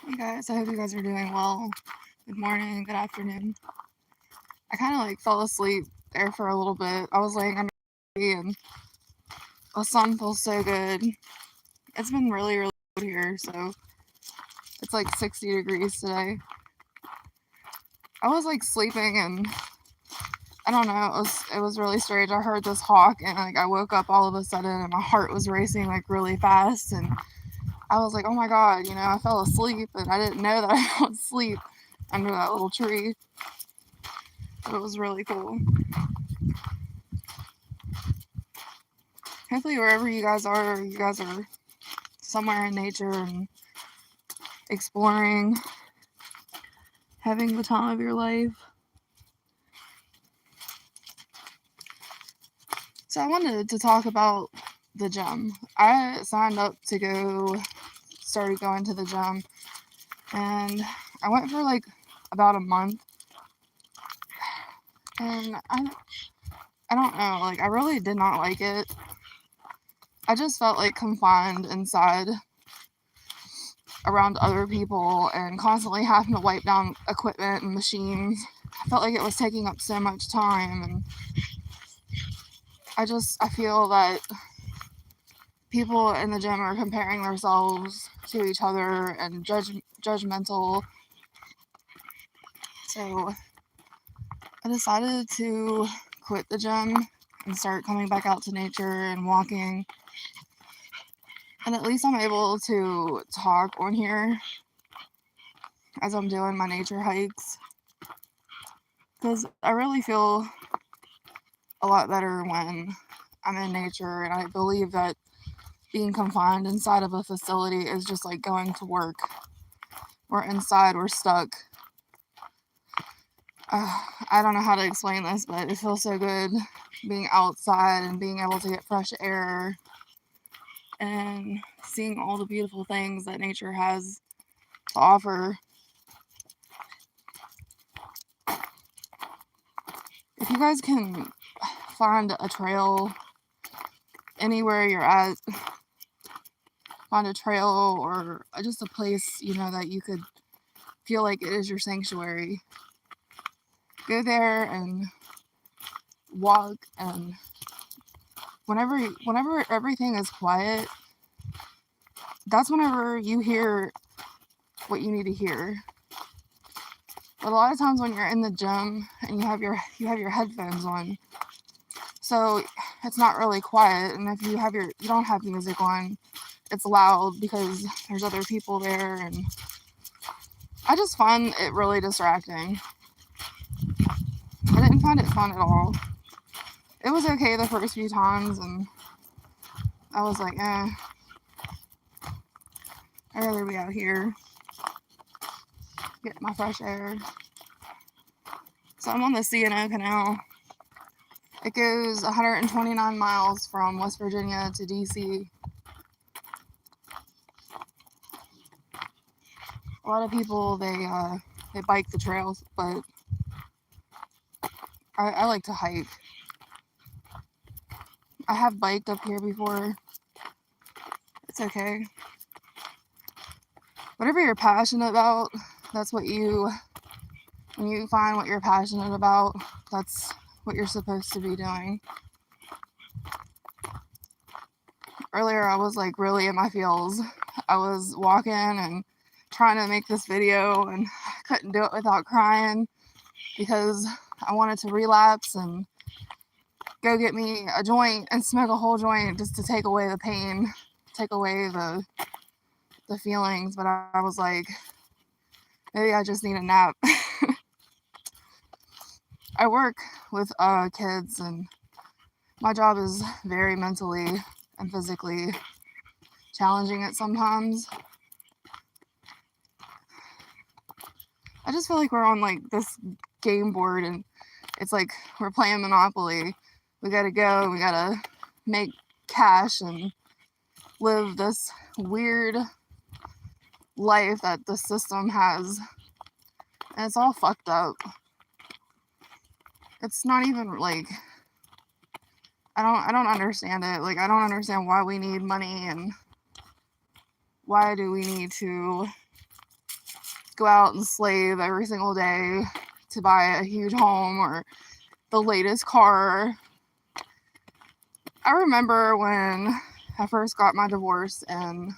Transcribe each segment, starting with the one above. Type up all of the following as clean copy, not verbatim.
Hey guys, I hope you guys are doing well. Good morning, good afternoon. I kind of like fell asleep there for a little bit. I was laying under the tree and the sun feels so good. It's been really, really cold here, so it's like 60 degrees today. I was like sleeping and I don't know, it was really strange. I heard this hawk and like I woke up all of a sudden and my heart was racing like really fast and I was like, oh my god, I fell asleep and I didn't know that I fell asleep under that little tree. It was really cool. Hopefully, wherever you guys are somewhere in nature and exploring, having the time of your life. So, I wanted to talk about the gym. I signed up to started going to the gym, and I went for like about a month. And I don't know, like, I really did not like it. I just felt like confined inside around other people and constantly having to wipe down equipment and machines. I felt like it was taking up so much time, and I feel that people in the gym are comparing themselves to each other and judgmental. So I decided to quit the gym and start coming back out to nature and walking. And at least I'm able to talk on here as I'm doing my nature hikes. Because I really feel a lot better when I'm in nature, and I believe that being confined inside of a facility is just like going to work. We're inside, we're stuck. I don't know how to explain this, but it feels so good being outside and being able to get fresh air and seeing all the beautiful things that nature has to offer. If you guys can find a trail anywhere you're at, find a trail or just a place, that you could feel like it is your sanctuary. Go there and walk, and whenever everything is quiet, that's whenever you hear what you need to hear. But a lot of times when you're in the gym and you have your headphones on, so it's not really quiet. And if you don't have music on, it's loud because there's other people there, and I just find it really distracting. I didn't find it fun at all. It was okay the first few times, and I was like, I'd rather be out here, get my fresh air. So I'm on the O Canal. It goes 129 miles from West Virginia to DC. A lot of people they bike the trails, but I like to hike. I have biked up here before. It's okay. Whatever you're passionate about, that's what when you find what you're passionate about, that's what you're supposed to be doing. Earlier, I was like really in my feels. I was walking and trying to make this video, and I couldn't do it without crying because I wanted to relapse and go get me a joint and smoke a whole joint just to take away the pain, take away the feelings. But I was like, maybe I just need a nap. I work with kids, and my job is very mentally and physically challenging at sometimes. I just feel like we're on like this game board, and it's like we're playing Monopoly. We gotta go, we gotta make cash and live this weird life that the system has. And it's all fucked up. It's not even like I don't understand it. Like, I don't understand why we need money and why do we need to go out and slave every single day to buy a huge home or the latest car. I remember when I first got my divorce and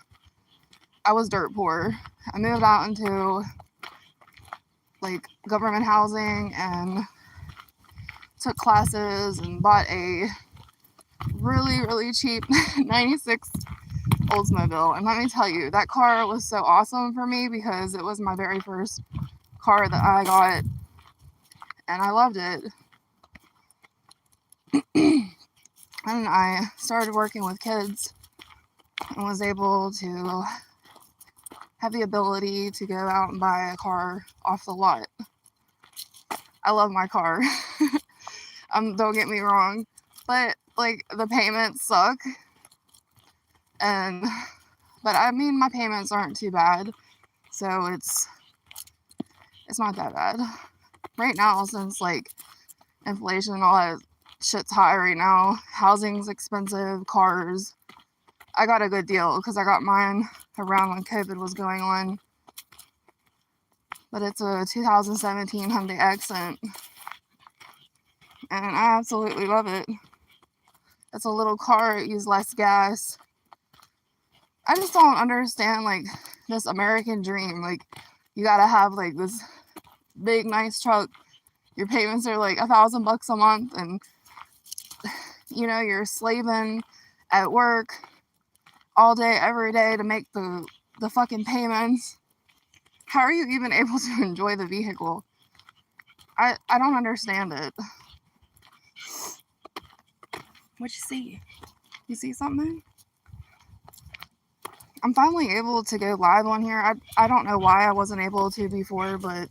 I was dirt poor. I moved out into like government housing and took classes and bought a really cheap 96 Oldsmobile. And let me tell you, that car was so awesome for me because it was my very first car that I got and I loved it. And I started working with kids and was able to have the ability to go out and buy a car off the lot. I love my car. Don't get me wrong, but like the payments suck. But I mean, my payments aren't too bad, so it's not that bad. Right now, since like inflation and all that shit's high right now, housing's expensive, cars. I got a good deal because I got mine around when COVID was going on. But it's a 2017 Hyundai Accent. And I absolutely love it. It's a little car, it uses less gas. I just don't understand like this American dream. Like you gotta have like this big nice truck. Your payments are like $1,000 a month and you know you're slaving at work all day, every day to make the fucking payments. How are you even able to enjoy the vehicle? I don't understand it. What you see? You see something? I'm finally able to go live on here. I don't know why I wasn't able to before, but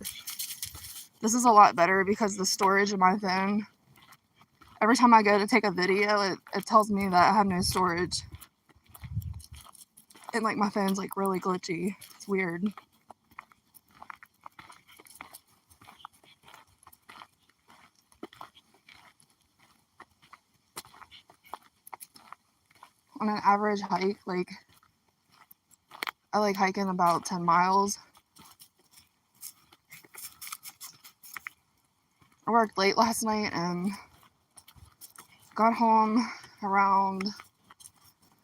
this is a lot better because the storage of my phone, every time I go to take a video, it tells me that I have no storage. And like my phone's like really glitchy. It's weird. On an average hike, like I like hiking about 10 miles. I worked late last night and got home around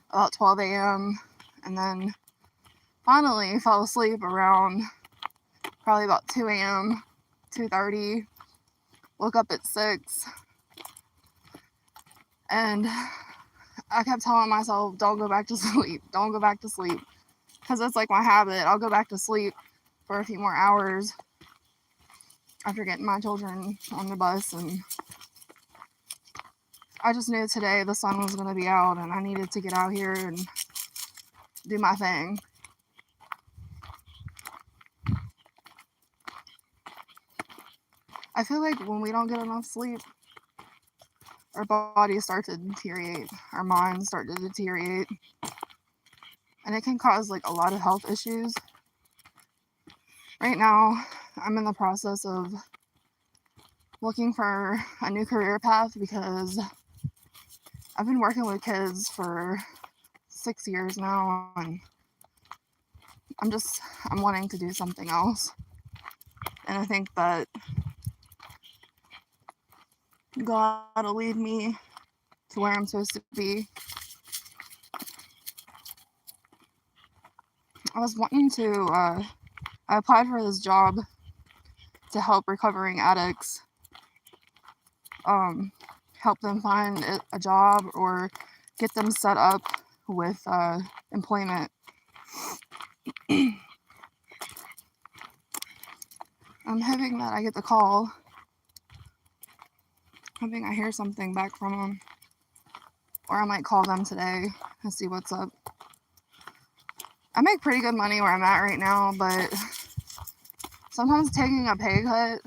about 12 a.m. and then finally fell asleep around probably about 2 a.m., 2:30. Woke up at 6. And I kept telling myself, don't go back to sleep. Don't go back to sleep. Because it's like my habit. I'll go back to sleep for a few more hours after getting my children on the bus. And I just knew today the sun was going to be out and I needed to get out here and do my thing. I feel like when we don't get enough sleep, our bodies start to deteriorate, our minds start to deteriorate, and it can cause like a lot of health issues. Right now, I'm in the process of looking for a new career path because I've been working with kids for 6 years now, and I'm wanting to do something else. And I think that God will lead me to where I'm supposed to be. I was wanting to, I applied for this job to help recovering addicts, help them find a job or get them set up with employment. I'm hoping that I get the call. Hoping I hear something back from them. Or I might call them today and see what's up. I make pretty good money where I'm at right now, but sometimes taking a pay cut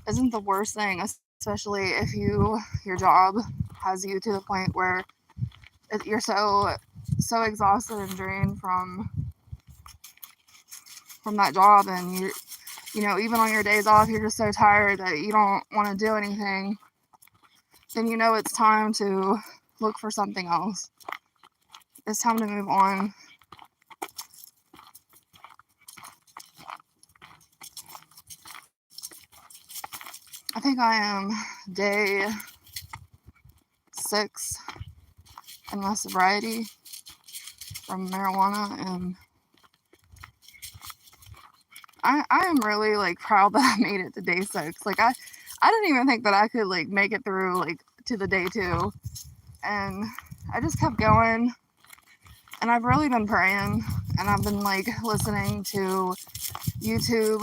isn't the worst thing, especially if your job has you to the point where you're so exhausted and drained from that job, and you know, even on your days off, you're just so tired that you don't want to do anything. Then you know it's time to look for something else. It's time to move on. I think I am day 6 in my sobriety from marijuana, and I am really like proud that I made it to day 6. Like I didn't even think that I could like make it through like to the day 2, and I just kept going. And I've really been praying, and I've been like listening to YouTube.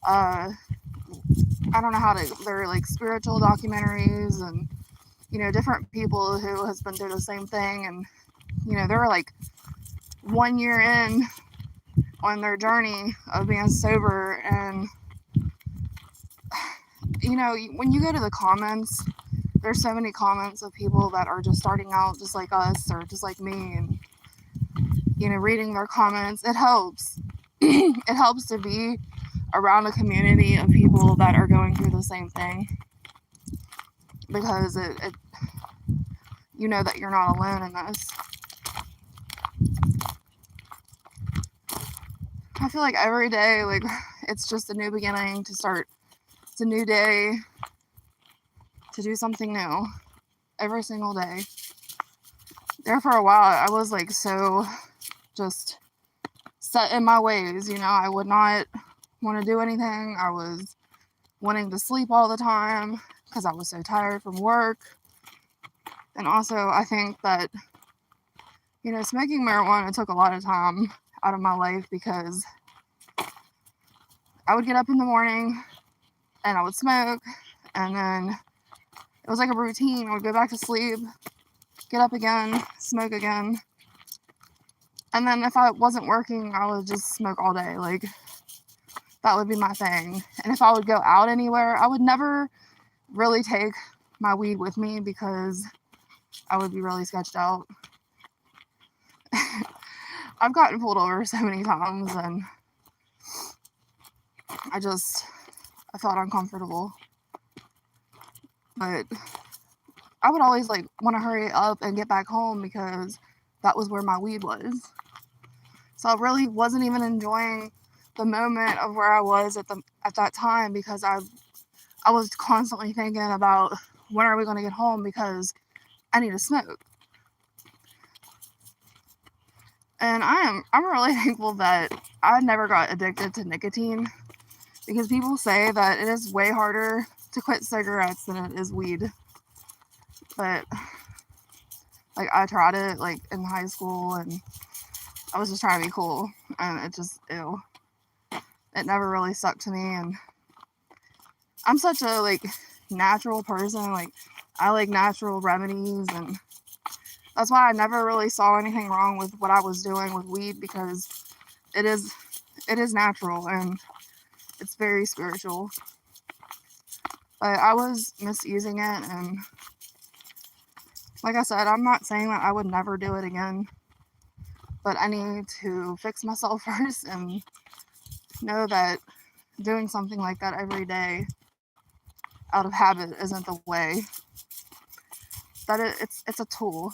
I don't know how to. They're like spiritual documentaries, and different people who has been through the same thing, and they were like 1 year in on their journey of being sober, and when you go to the comments, there's so many comments of people that are just starting out just like us or just like me, and reading their comments, it helps. It helps to be around a community of people that are going through the same thing, because it you know that you're not alone in this. I feel like every day, like, it's just a new beginning to start. It's a new day to do something new every single day. There for a while, I was like so just set in my ways. I would not want to do anything. I was wanting to sleep all the time because I was so tired from work. And also, I think that, smoking marijuana took a lot of time out of my life, because I would get up in the morning and I would smoke, and then it was like a routine. I would go back to sleep, get up again, smoke again. And then if I wasn't working, I would just smoke all day. Like, that would be my thing. And if I would go out anywhere, I would never really take my weed with me, because I would be really sketched out. I've gotten pulled over so many times, and I felt uncomfortable. But I would always like want to hurry up and get back home, because that was where my weed was. So I really wasn't even enjoying the moment of where I was at that time, because I was constantly thinking about, when are we going to get home, because I need to smoke. And I'm really thankful that I never got addicted to nicotine, because people say that it is way harder to quit cigarettes than it is weed. But like, I tried it like in high school, and I was just trying to be cool, and it just, ew. It never really stuck to me, and I'm such a like natural person. Like, I like natural remedies, and that's why I never really saw anything wrong with what I was doing with weed, because it is natural, and it's very spiritual. But I was misusing it, and like I said, I'm not saying that I would never do it again, but I need to fix myself first, and know that doing something like that every day out of habit isn't the way. That it's a tool.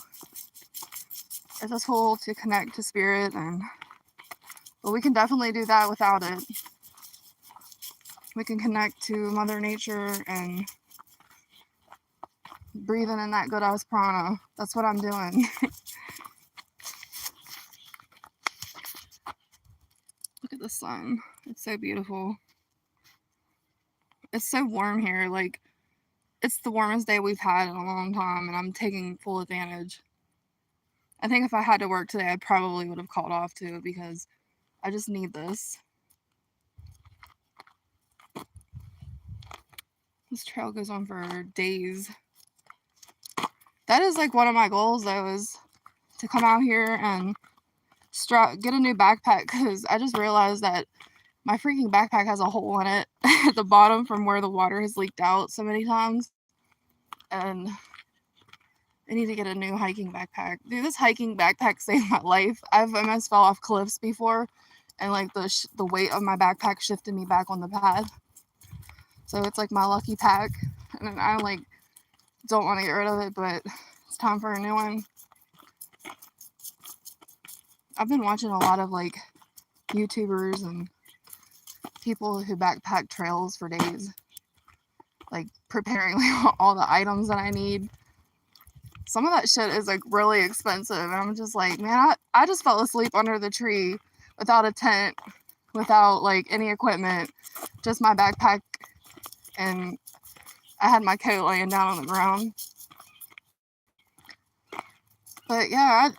It's a tool to connect to spirit, but we can definitely do that without it. We can connect to Mother Nature and breathing in that good ass prana. That's what I'm doing. Look at the sun. It's so beautiful. It's so warm here. Like, it's the warmest day we've had in a long time, and I'm taking full advantage. I think if I had to work today, I probably would have called off too, because I just need this. This trail goes on for days. That is like one of my goals, though, is to come out here and get a new backpack, because I just realized that my freaking backpack has a hole in it at the bottom from where the water has leaked out so many times. And I need to get a new hiking backpack. Dude, this hiking backpack saved my life. I've almost fell off cliffs before, and like the weight of my backpack shifted me back on the path. So it's like my lucky pack, and I like don't want to get rid of it, but it's time for a new one. I've been watching a lot of like YouTubers and people who backpack trails for days. like preparing like all the items that I need. Some of that shit is like really expensive, and I'm just like, man, I just fell asleep under the tree without a tent, without like any equipment, just my backpack, and I had my coat laying down on the ground. But yeah,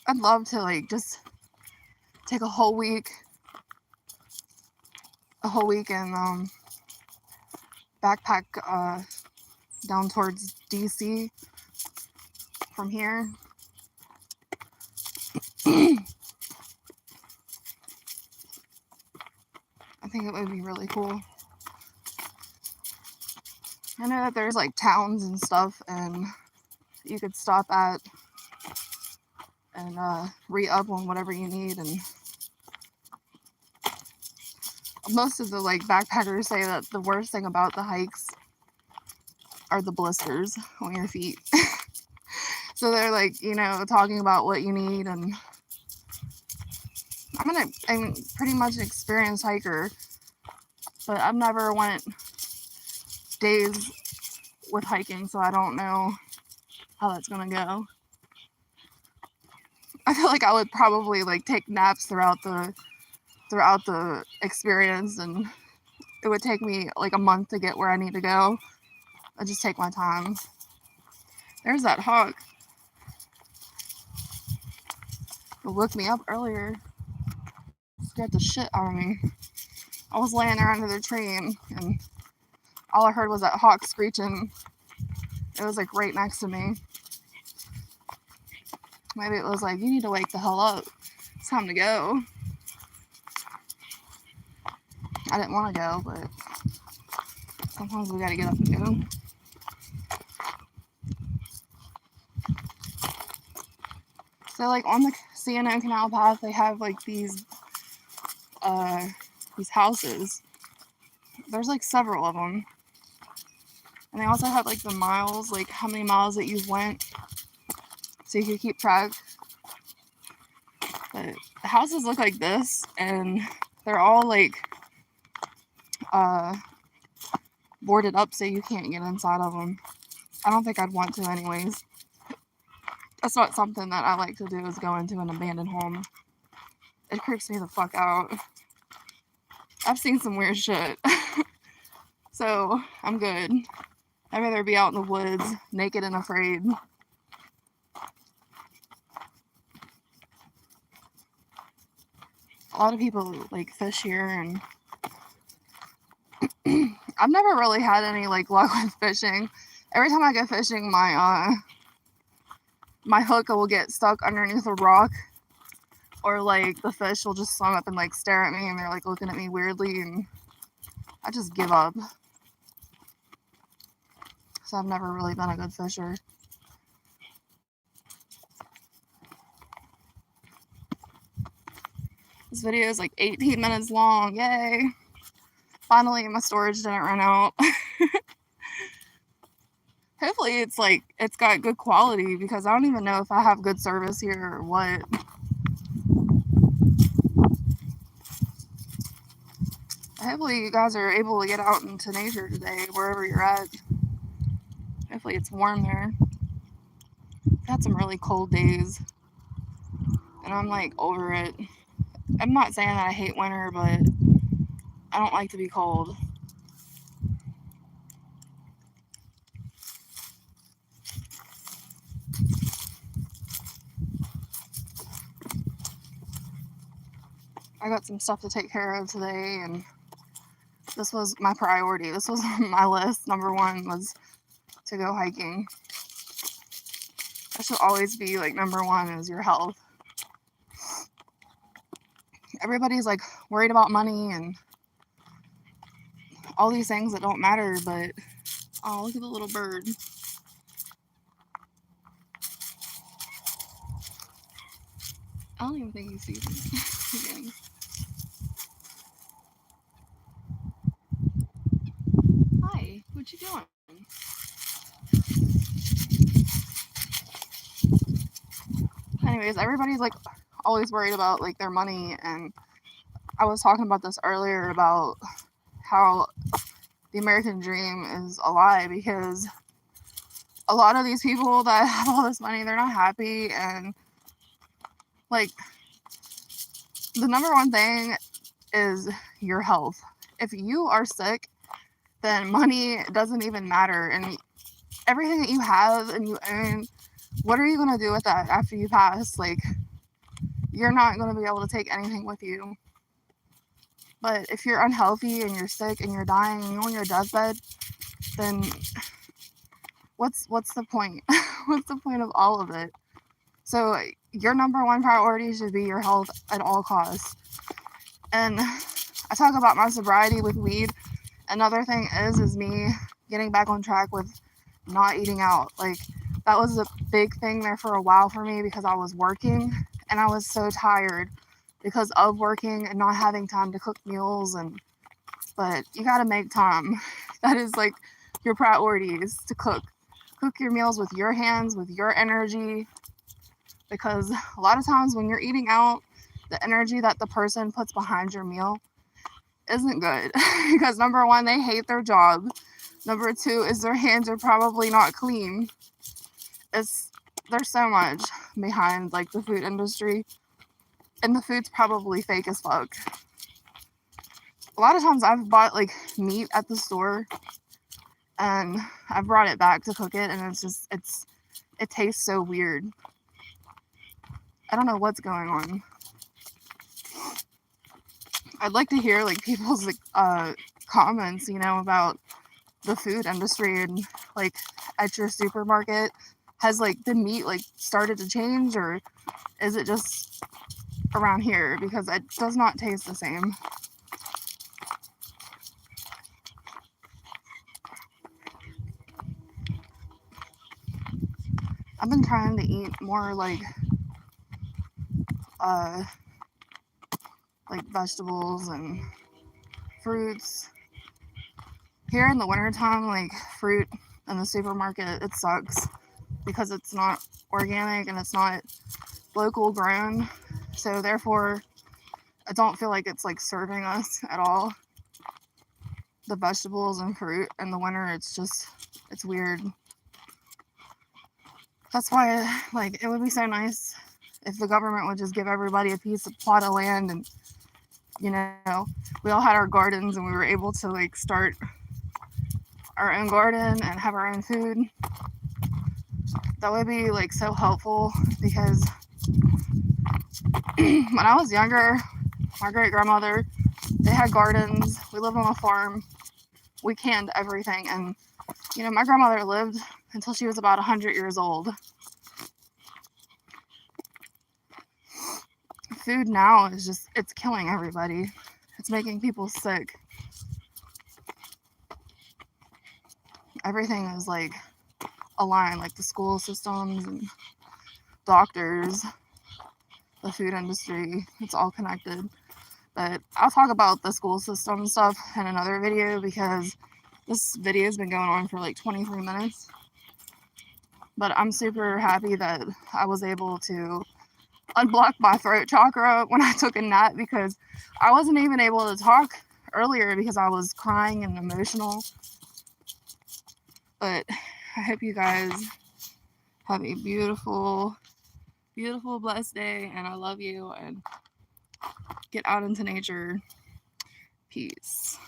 I'd love to like just take a whole week and backpack down towards DC from here. I think it would be really cool. I know that there's like towns and stuff, and you could stop at and re-up on whatever you need. And most of the like backpackers say that the worst thing about the hikes are the blisters on your feet. So they're like, you know, talking about what you need. And I'm pretty much an experienced hiker, but I've never went days with hiking, so I don't know how that's gonna go. I feel like I would probably like take naps throughout the experience, and it would take me like a month to get where I need to go. I just take my time. There's that hawk. It woke me up earlier. Scared the shit out of me. I was laying there under the tree, and all I heard was that hawk screeching. It was like right next to me. Maybe it was like, you need to wake the hell up. It's time to go. I didn't want to go, but sometimes we gotta get up and go. So like on the O Canal path, they have like these houses. There's like several of them. And they also have like the miles, like how many miles that you've went, so you can keep track. But the houses look like this, and they're all like boarded up so you can't get inside of them. I don't think I'd want to anyways. That's not something that I like to do, is go into an abandoned home. It creeps me the fuck out. I've seen some weird shit. So I'm good. I'd rather be out in the woods, naked and afraid. A lot of people like fish here, and I've never really had any like luck with fishing. Every time I go fishing, my hook will get stuck underneath a rock, or like the fish will just swim up and like stare at me, and they're like looking at me weirdly, and I just give up. So I've never really been a good fisher. This video is like 18 minutes long. Yay! Finally, my storage didn't run out. Hopefully it's got good quality, because I don't even know if I have good service here or what. Hopefully you guys are able to get out into nature today, wherever you're at. Hopefully it's warm there. I've had some really cold days, and I'm like over it. I'm not saying that I hate winter, but I don't like to be cold. I got some stuff to take care of today, and this was my priority. This was on my list. Number one was to go hiking. That should always be like number one, is your health. Everybody's like worried about money and all these things that don't matter, but oh, look at the little bird. I don't even think he sees me. Hi, what you doing? Anyways, everybody's like always worried about like their money, and I was talking about this earlier about how the American dream is a lie, because a lot of these people that have all this money, they're not happy. And like, the number one thing is your health. If you are sick, then money doesn't even matter. And everything that you have and you own, what are you going to do with that after you pass? Like, you're not going to be able to take anything with you. But if you're unhealthy and you're sick and you're dying and you're on your deathbed, then what's the point? What's the point of all of it? So your number one priority should be your health at all costs. And I talk about my sobriety with weed. Another thing is me getting back on track with not eating out. Like, that was a big thing there for a while for me, because I was working and I was so tired because of working and not having time to cook meals. But you got to make time. That is like your priorities, to cook your meals with your hands, with your energy, because a lot of times when you're eating out, the energy that the person puts behind your meal isn't good. Because number one, they hate their job. Number two is their hands are probably not clean. There's so much behind like the food industry, and the food's probably fake as fuck. A lot of times I've bought like meat at the store and I've brought it back to cook it, and it tastes so weird. I don't know what's going on. I'd like to hear like people's comments, about the food industry, and like at your supermarket, has like the meat like started to change, or is it just around here? Because it does not taste the same. I've been trying to eat more like vegetables and fruits. Here in the wintertime, like fruit in the supermarket, it sucks because it's not organic and it's not local grown. So therefore, I don't feel like it's like serving us at all. The vegetables and fruit in the winter, it's weird. That's why, like, it would be so nice if the government would just give everybody a plot of land, and we all had our gardens and we were able to like start our own garden and have our own food. That would be like so helpful, because when I was younger, my great grandmother, they had gardens. We lived on a farm. We canned everything, and my grandmother lived until she was about 100 years old. Food now is it's killing everybody. It's making people sick. Everything is like aligned, like the school systems and doctors, the food industry, it's all connected. But I'll talk about the school system stuff in another video, because this video has been going on for like 23 minutes. But I'm super happy that I was able to unblock my throat chakra when I took a nap, because I wasn't even able to talk earlier because I was crying and emotional. But I hope you guys have a beautiful, beautiful, blessed day, and I love you, and get out into nature. Peace.